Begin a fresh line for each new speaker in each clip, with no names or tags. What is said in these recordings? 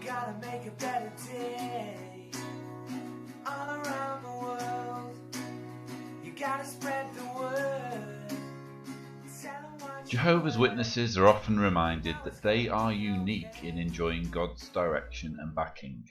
gotta make a better day. All around the world, you gotta spread the word.
Jehovah's Witnesses are often reminded that they are unique in enjoying God's direction and backing.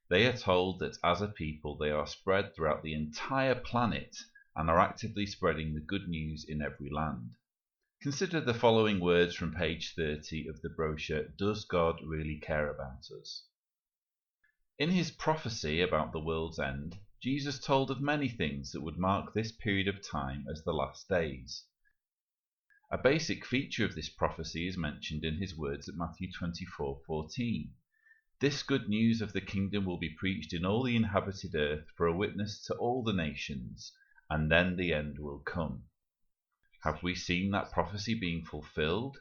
They are told that as a people they are spread throughout the entire planet and are actively spreading the good news in every land. Consider the following words from page 30 of the brochure, Does God Really Care About Us? In his prophecy about the world's end, Jesus told of many things that would mark this period of time as the last days. A basic feature of this prophecy is mentioned in his words at Matthew 24:14. This good news of the kingdom will be preached in all the inhabited earth for a witness to all the nations, and then the end will come. Have we seen that prophecy being fulfilled?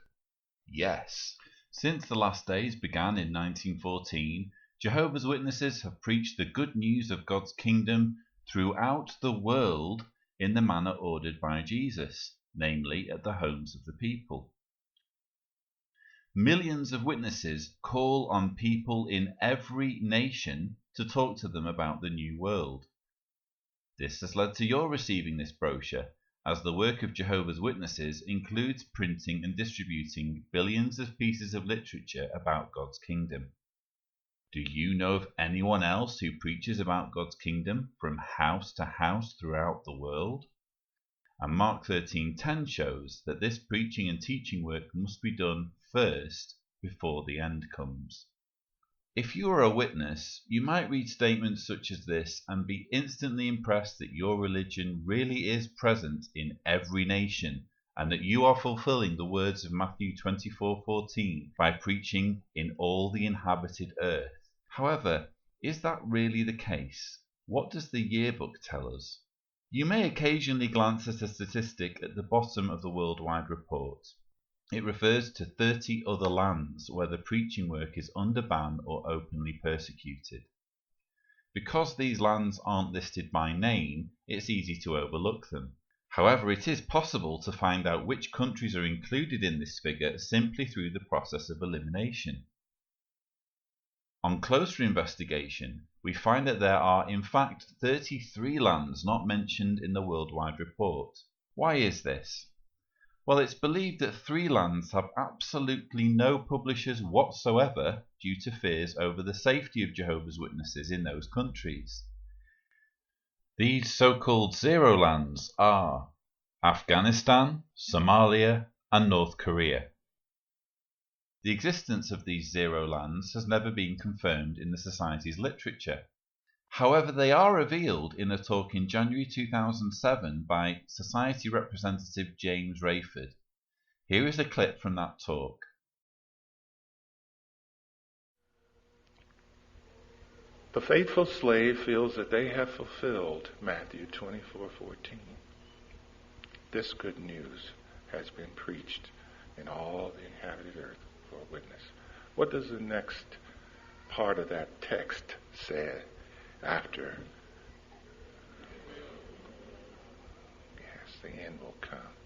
Yes. Since the last days began in 1914, Jehovah's Witnesses have preached the good news of God's kingdom throughout the world in the manner ordered by Jesus, namely at the homes of the people. Millions of witnesses call on people in every nation to talk to them about the new world. This has led to your receiving this brochure, as the work of Jehovah's Witnesses includes printing and distributing billions of pieces of literature about God's kingdom. Do you know of anyone else who preaches about God's kingdom from house to house throughout the world? And Mark 13:10 shows that this preaching and teaching work must be done first before the end comes. If you are a witness, you might read statements such as this and be instantly impressed that your religion really is present in every nation and that you are fulfilling the words of Matthew 24:14 by preaching in all the inhabited earth. However, is that really the case? What does the Yearbook tell us? You may occasionally glance at a statistic at the bottom of the worldwide report. It refers to 30 other lands where the preaching work is under ban or openly persecuted. Because these lands aren't listed by name, it's easy to overlook them. However, it is possible to find out which countries are included in this figure simply through the process of elimination. On closer investigation, we find that there are in fact 33 lands not mentioned in the worldwide report. Why is this? Well, it's believed that 3 lands have absolutely no publishers whatsoever due to fears over the safety of Jehovah's Witnesses in those countries. These so-called zero lands are Afghanistan, Somalia, and North Korea. The existence of these zero lands has never been confirmed in the Society's literature. However, they are revealed in a talk in January 2007 by Society representative James Rayford. Here is a clip from that talk.
The faithful slave feels that they have fulfilled Matthew 24:14. This good news has been preached in all the inhabited earth for a witness. What does the next part of that text say after? Yes, the end will come.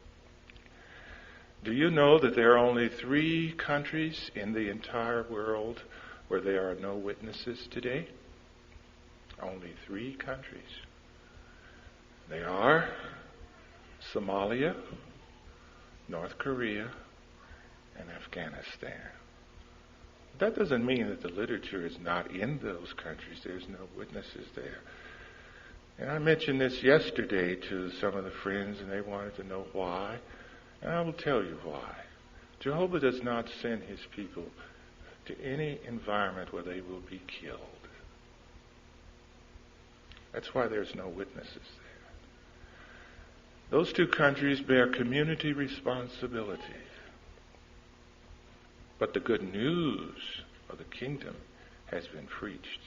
Do you know that there are only 3 countries in the entire world where there are no witnesses today? Only 3 countries. They are Somalia, North Korea, and Afghanistan. That doesn't mean that the literature is not in those countries. There's no witnesses there. And I mentioned this yesterday to some of the friends, and they wanted to know why. And I will tell you why. Jehovah does not send his people to any environment where they will be killed. That's why there's no witnesses there. Those 2 countries bear community responsibility. But the good news of the kingdom has been preached.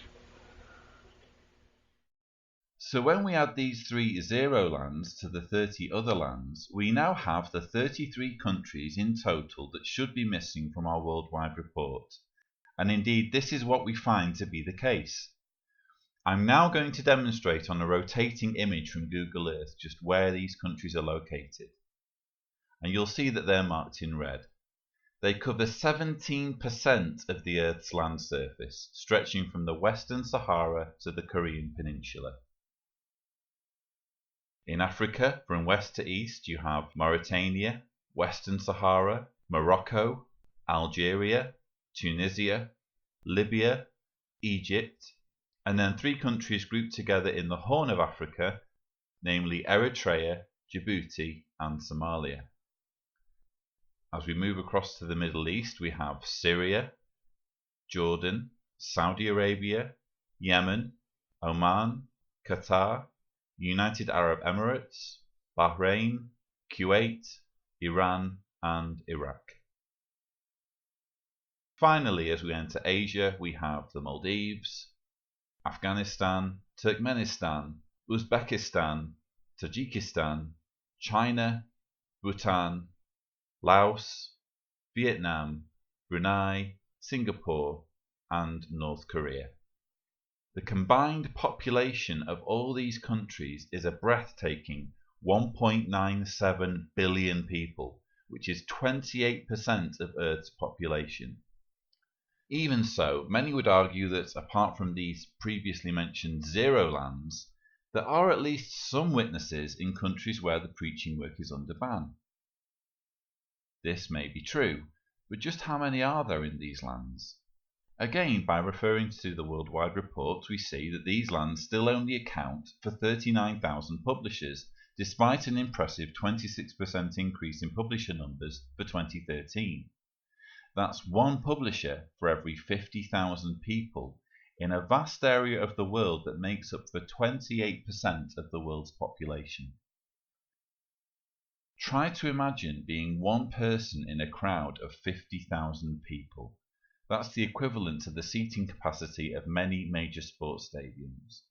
So when we add these 3 zero lands to the 30 other lands, we now have the 33 countries in total that should be missing from our worldwide report. And indeed, this is what we find to be the case. I'm now going to demonstrate on a rotating image from Google Earth just where these countries are located. And you'll see that they're marked in red. They cover 17% of the Earth's land surface, stretching from the Western Sahara to the Korean Peninsula. In Africa, from west to east, you have Mauritania, Western Sahara, Morocco, Algeria, Tunisia, Libya, Egypt, and then 3 countries grouped together in the Horn of Africa, namely Eritrea, Djibouti, and Somalia. As we move across to the Middle East, we have Syria, Jordan, Saudi Arabia, Yemen, Oman, Qatar, United Arab Emirates, Bahrain, Kuwait, Iran, and Iraq. Finally, as we enter Asia, we have the Maldives, Afghanistan, Turkmenistan, Uzbekistan, Tajikistan, China, Bhutan, Laos, Vietnam, Brunei, Singapore, and North Korea. The combined population of all these countries is a breathtaking 1.97 billion people, which is 28% of Earth's population. Even so, many would argue that apart from these previously mentioned zero lands, there are at least some witnesses in countries where the preaching work is under ban. This may be true, but just how many are there in these lands? Again, by referring to the worldwide reports, we see that these lands still only account for 39,000 publishers, despite an impressive 26% increase in publisher numbers for 2013. That's one publisher for every 50,000 people in a vast area of the world that makes up for 28% of the world's population. Try to imagine being one person in a crowd of 50,000 people. That's the equivalent to the seating capacity of many major sports stadiums.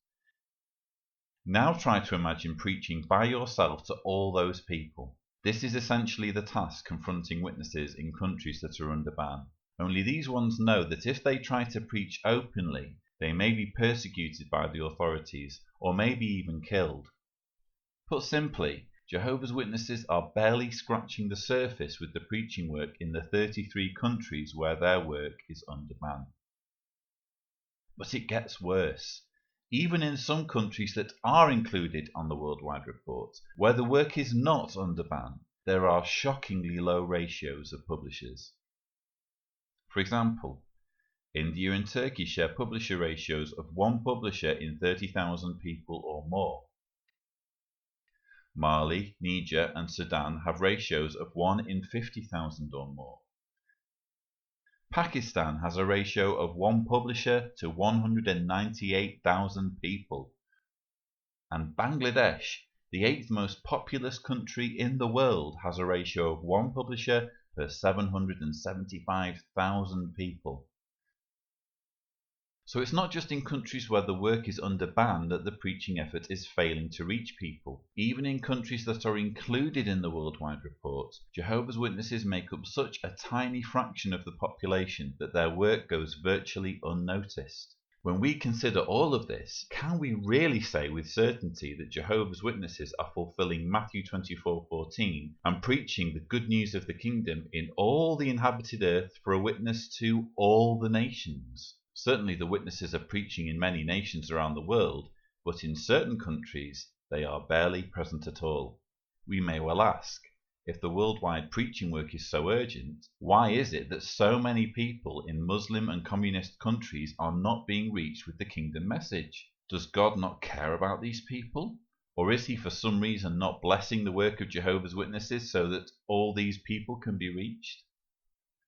Now try to imagine preaching by yourself to all those people. This is essentially the task confronting witnesses in countries that are under ban. Only these ones know that if they try to preach openly, they may be persecuted by the authorities, or maybe even killed. Put simply, Jehovah's Witnesses are barely scratching the surface with the preaching work in the 33 countries where their work is under ban. But it gets worse. Even in some countries that are included on the worldwide report, where the work is not under ban, there are shockingly low ratios of publishers. For example, India and Turkey share publisher ratios of 1 publisher in 30,000 people or more. Mali, Niger, and Sudan have ratios of 1 in 50,000 or more. Pakistan has a ratio of 1 publisher to 198,000 people. And Bangladesh, the 8th most populous country in the world, has a ratio of 1 publisher per 775,000 people. So it's not just in countries where the work is under ban that the preaching effort is failing to reach people. Even in countries that are included in the worldwide report, Jehovah's Witnesses make up such a tiny fraction of the population that their work goes virtually unnoticed. When we consider all of this, can we really say with certainty that Jehovah's Witnesses are fulfilling Matthew 24:14 and preaching the good news of the kingdom in all the inhabited earth for a witness to all the nations? Certainly the witnesses are preaching in many nations around the world, but in certain countries they are barely present at all. We may well ask, if the worldwide preaching work is so urgent, why is it that so many people in Muslim and communist countries are not being reached with the kingdom message? Does God not care about these people? Or is he for some reason not blessing the work of Jehovah's Witnesses so that all these people can be reached?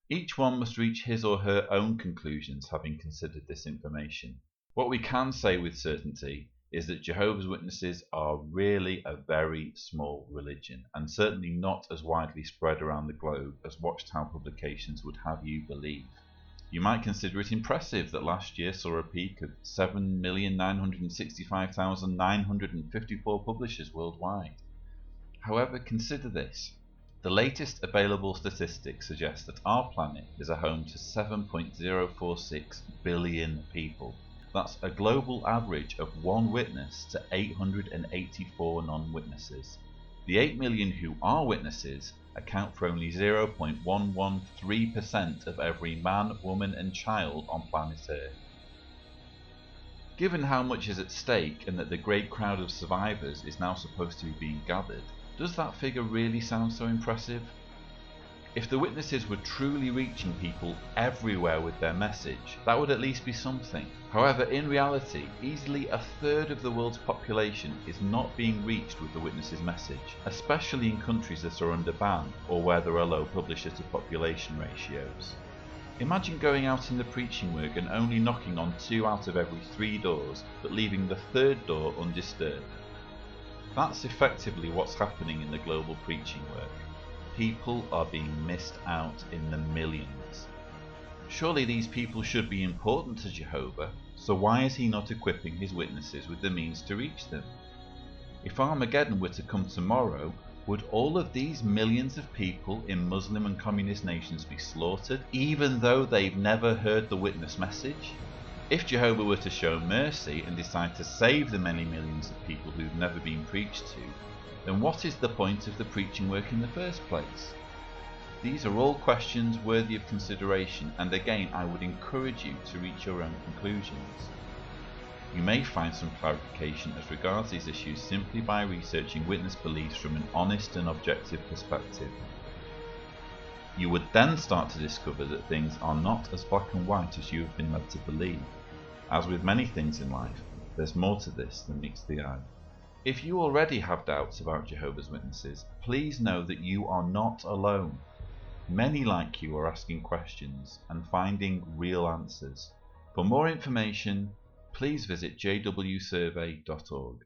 Each one must reach his or her own conclusions having considered this information. What we can say with certainty is that Jehovah's Witnesses are really a very small religion, and certainly not as widely spread around the globe as Watchtower Publications would have you believe. You might consider it impressive that last year saw a peak of 7,965,954 publishers worldwide. However, consider this. The latest available statistics suggest that our planet is a home to 7.046 billion people. That's a global average of 1 witness to 884 non-witnesses. The 8 million who are witnesses account for only 0.113% of every man, woman and child on planet Earth. Given how much is at stake and that the great crowd of survivors is now supposed to be being gathered, does that figure really sound so impressive? If the witnesses were truly reaching people everywhere with their message, that would at least be something. However, in reality, easily a third of the world's population is not being reached with the witnesses' message, especially in countries that are under ban or where there are low publisher to population ratios. Imagine going out in the preaching work and only knocking on 2 out of every 3 doors, but leaving the 3rd door undisturbed. That's effectively what's happening in the global preaching work. People are being missed out in the millions. Surely these people should be important to Jehovah, so why is he not equipping his witnesses with the means to reach them? If Armageddon were to come tomorrow, would all of these millions of people in Muslim and communist nations be slaughtered, even though they've never heard the witness message? If Jehovah were to show mercy and decide to save the many millions of people who've never been preached to, then what is the point of the preaching work in the first place? These are all questions worthy of consideration, and again I would encourage you to reach your own conclusions. You may find some clarification as regards these issues simply by researching witness beliefs from an honest and objective perspective. You would then start to discover that things are not as black and white as you have been led to believe. As with many things in life, there's more to this than meets the eye. If you already have doubts about Jehovah's Witnesses, please know that you are not alone. Many like you are asking questions and finding real answers. For more information, please visit jwsurvey.org.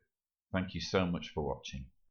Thank you so much for watching.